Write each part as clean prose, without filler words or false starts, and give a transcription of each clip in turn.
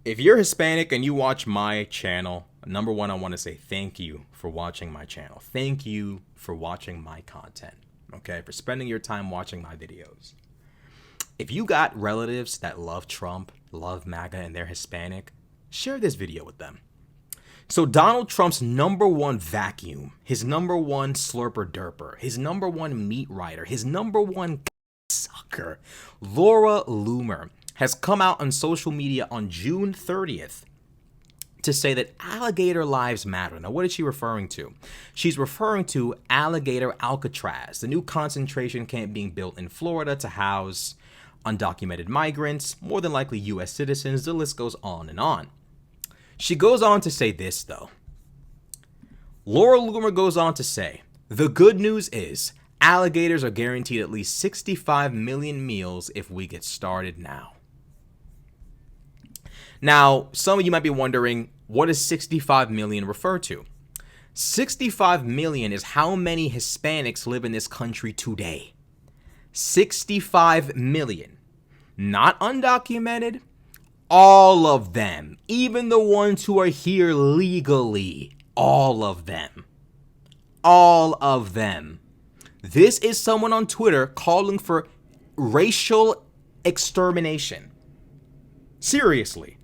If you're Hispanic and you watch my channel, number one, I want to say thank you for watching my channel. Thank you for watching my content, okay? For spending your time watching my videos. If you got relatives that love Trump, love MAGA, and they're Hispanic, share this video with them. So Donald Trump's number one vacuum, his number one slurper derper, his number one meat writer, his number one sucker, Laura Loomer, has come out on social media on June 30th to say that alligator lives matter. Now, what is she referring to? She's referring to alligator Alcatraz, the new concentration camp being built in Florida to house undocumented migrants, more than likely U.S. citizens. The list goes on and on. She goes on to say this, though. Laura Loomer goes on to say, the good news is alligators are guaranteed at least 65 million meals if we get started now. Now, some of you might be wondering, what does 65 million refer to? 65 million is how many Hispanics live in this country today. 65 million. Not undocumented. All of them. Even the ones who are here legally. All of them. All of them. This is someone on Twitter calling for racial extermination. Seriously.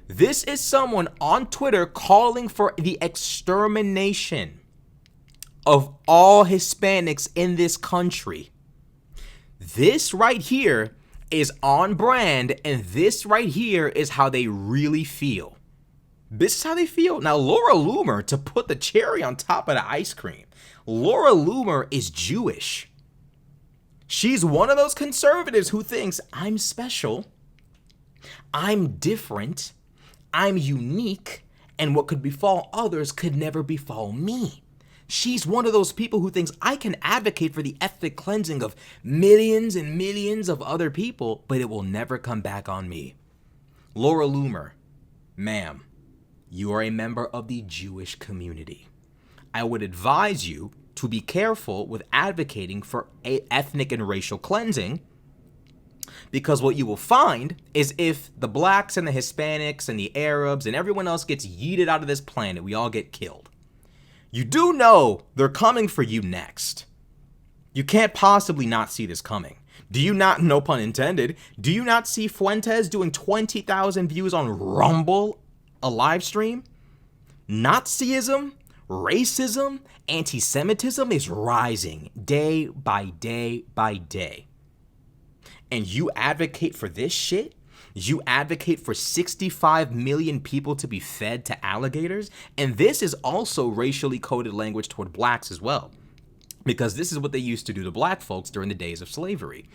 This is someone on Twitter calling for the extermination of all Hispanics in this country. This right here is on brand, and this right here is how they really feel. This is how they feel. Now, Laura Loomer, to put the cherry on top of the ice cream, Laura Loomer is Jewish. She's one of those conservatives who thinks, I'm special, I'm different, I'm unique, and what could befall others could never befall me. She's one of those people who thinks I can advocate for the ethnic cleansing of millions and millions of other people, but it will never come back on me. Laura Loomer, ma'am, you are a member of the Jewish community. I would advise you to be careful with advocating for ethnic and racial cleansing, because what you will find is if the blacks and the Hispanics and the Arabs and everyone else gets yeeted out of this planet, we all get killed. You do know they're coming for you next. You can't possibly not see this coming. Do you not, no pun intended, do you not see Fuentes doing 20,000 views on Rumble, a live stream? Nazism, racism, anti-Semitism is rising day by day by day. And you advocate for this shit? You advocate for 65 million people to be fed to alligators? And this is also racially coded language toward blacks as well, because this is what they used to do to black folks during the days of slavery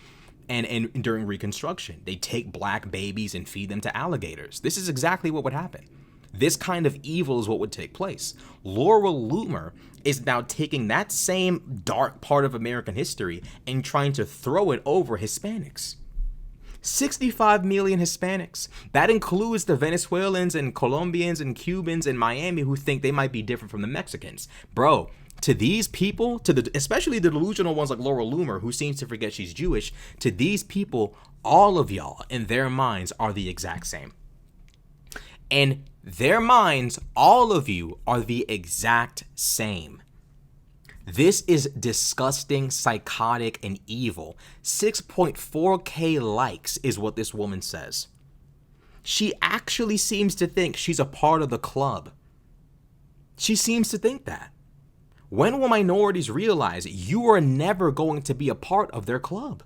and during Reconstruction. They take black babies and feed them to alligators. This is exactly what would happen. This kind of evil is what would take place. Laura Loomer is now taking that same dark part of American history and trying to throw it over Hispanics. 65 million Hispanics. That includes the Venezuelans and Colombians and Cubans in Miami who think they might be different from the Mexicans. Bro, to these people, especially the delusional ones like Laura Loomer, who seems to forget she's Jewish, to these people, all of y'all in their minds are the exact same. In their minds, all of you are the exact same. This is disgusting, psychotic, and evil. 6.4K likes is what this woman says. She actually seems to think she's a part of the club. She seems to think that. When will minorities realize you are never going to be a part of their club?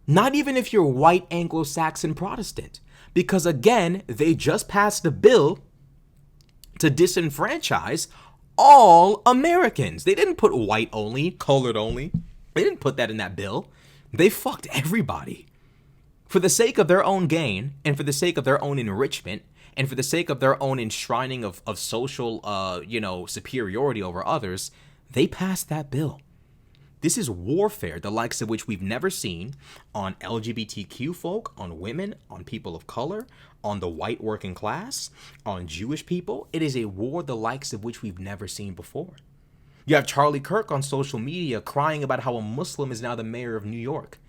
Not even if you're white Anglo-Saxon Protestant. Because again, they just passed a bill to disenfranchise all Americans. They didn't put white only, colored only. They didn't put that in that bill. They fucked everybody. For the sake of their own gain, and for the sake of their own enrichment, and for the sake of their own enshrining of social, superiority over others, they passed that bill. This is warfare, the likes of which we've never seen on LGBTQ folk, on women, on people of color, on the white working class, on Jewish people. It is a war the likes of which we've never seen before. You have Charlie Kirk on social media crying about how a Muslim is now the mayor of New York.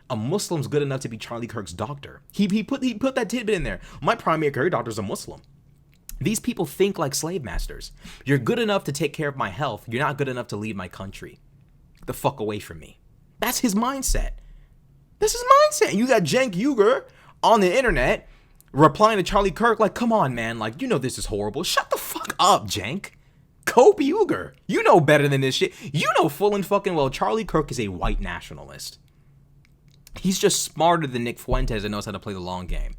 A Muslim's good enough to be Charlie Kirk's doctor. He put that tidbit in there. My primary care doctor's a Muslim. These people think like slave masters. You're good enough to take care of my health. You're not good enough to leave my country. Get the fuck away from me. That's his mindset. That's his mindset. You got Cenk Uygur on the internet replying to Charlie Kirk like, come on, man. Like, you know this is horrible. Shut the fuck up, Cenk. Cope Uygur. You know better than this shit. You know full and fucking well Charlie Kirk is a white nationalist. He's just smarter than Nick Fuentes and knows how to play the long game.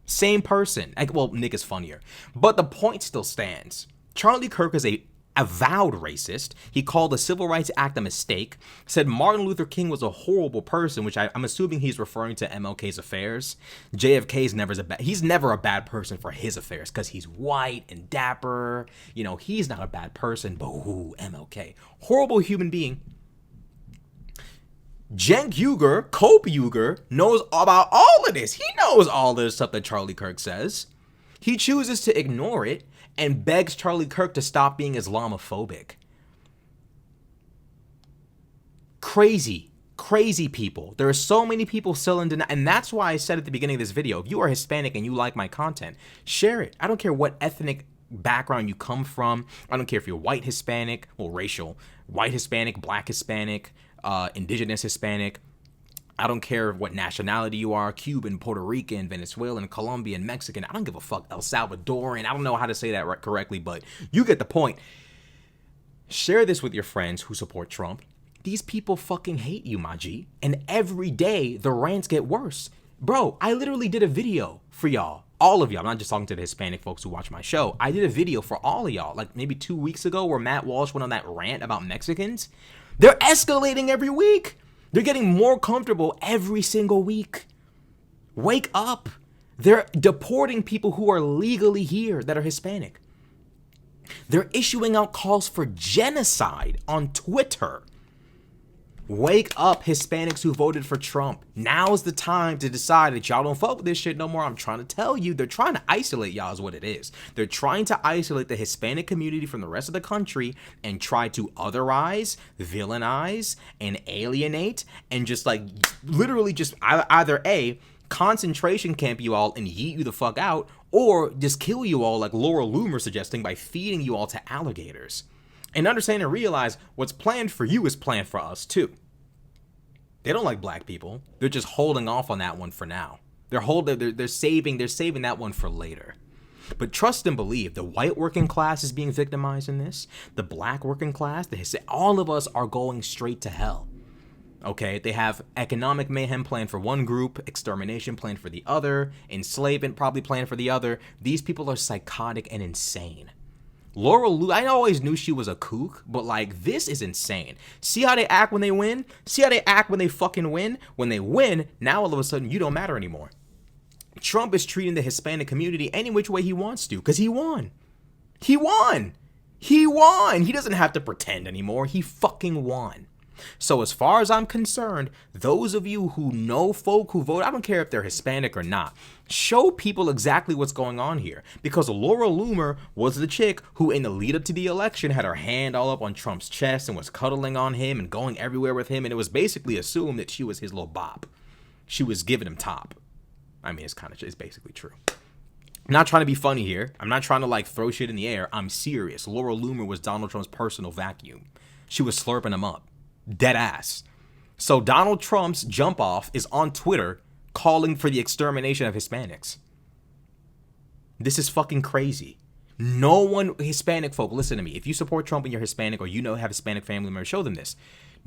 Same person. Well, Nick is funnier. But the point still stands. Charlie Kirk is a avowed racist. He called the Civil Rights Act a mistake, said Martin Luther King was a horrible person, which I'm assuming he's referring to MLK's affairs. JFK's he's never a bad person for his affairs because he's white and dapper. You know, he's not a bad person, but ooh, MLK. Horrible human being. Cenk Uygur, Cope Uygur, knows about all of this. He knows all this stuff that Charlie Kirk says. He chooses to ignore it and begs Charlie Kirk to stop being Islamophobic. Crazy, crazy people. There are so many people still in denial. And that's why I said at the beginning of this video, if you are Hispanic and you like my content, share it. I don't care what ethnic background you come from. I don't care if you're white Hispanic, well, racial, white Hispanic, black Hispanic, indigenous Hispanic. I don't care what nationality you are, Cuban, Puerto Rican, Venezuelan, Colombian, Mexican. I don't give a fuck, El Salvadorian. I don't know how to say that correctly, but you get the point. Share this with your friends who support Trump. These people fucking hate you, my G. And every day, the rants get worse. Bro, I literally did a video for y'all. All of y'all. I'm not just talking to the Hispanic folks who watch my show. I did a video for all of y'all, like maybe 2 weeks ago, where Matt Walsh went on that rant about Mexicans. They're escalating every week. They're getting more comfortable every single week. Wake up. They're deporting people who are legally here that are Hispanic. They're issuing out calls for genocide on Twitter. Wake up, Hispanics who voted for Trump. Now's the time to decide that y'all don't fuck with this shit no more. I'm trying to tell you, they're trying to isolate y'all is what it is. They're trying to isolate the Hispanic community from the rest of the country and try to otherize, villainize, and alienate, and just like literally just either A, concentration camp you all and yeet you the fuck out, or just kill you all like Laura Loomer suggesting by feeding you all to alligators. And understand and realize what's planned for you is planned for us too. They don't like black people. They're just holding off on that one for now. They're saving that one for later. But trust and believe, the white working class is being victimized in this. The black working class, all of us are going straight to hell. Okay, they have economic mayhem planned for one group, extermination planned for the other, enslavement probably planned for the other. These people are psychotic and insane. Laura Lou, I always knew she was a kook, but like, this is insane. See how they act when they win? See how they act when they fucking win? When they win, now all of a sudden you don't matter anymore. Trump is treating the Hispanic community any which way he wants to, because he won. He won. He won. He doesn't have to pretend anymore. He fucking won. So as far as I'm concerned, those of you who know folk who vote, I don't care if they're Hispanic or not, show people exactly what's going on here. Because Laura Loomer was the chick who in the lead up to the election had her hand all up on Trump's chest and was cuddling on him and going everywhere with him. And it was basically assumed that she was his little bop. She was giving him top. I mean, it's basically true. I'm not trying to be funny here. I'm not trying to like throw shit in the air. I'm serious. Laura Loomer was Donald Trump's personal vacuum. She was slurping him up. Dead ass. So Donald Trump's jump off is on Twitter calling for the extermination of Hispanics. This is fucking crazy. No one, Hispanic folk, listen to me. If you support Trump and you're Hispanic or you know have Hispanic family members, show them this.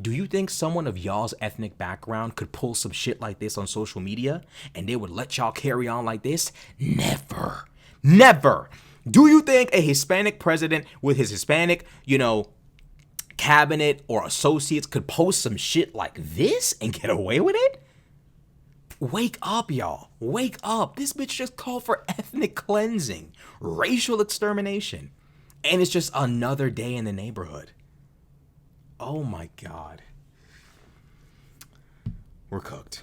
Do you think someone of y'all's ethnic background could pull some shit like this on social media and they would let y'all carry on like this? Never. Never. Do you think a Hispanic president with his Hispanic, cabinet or associates could post some shit like this and get away with it? Wake up, y'all. Wake up. This bitch just called for ethnic cleansing, racial extermination, and it's just another day in the neighborhood. Oh my God. We're cooked.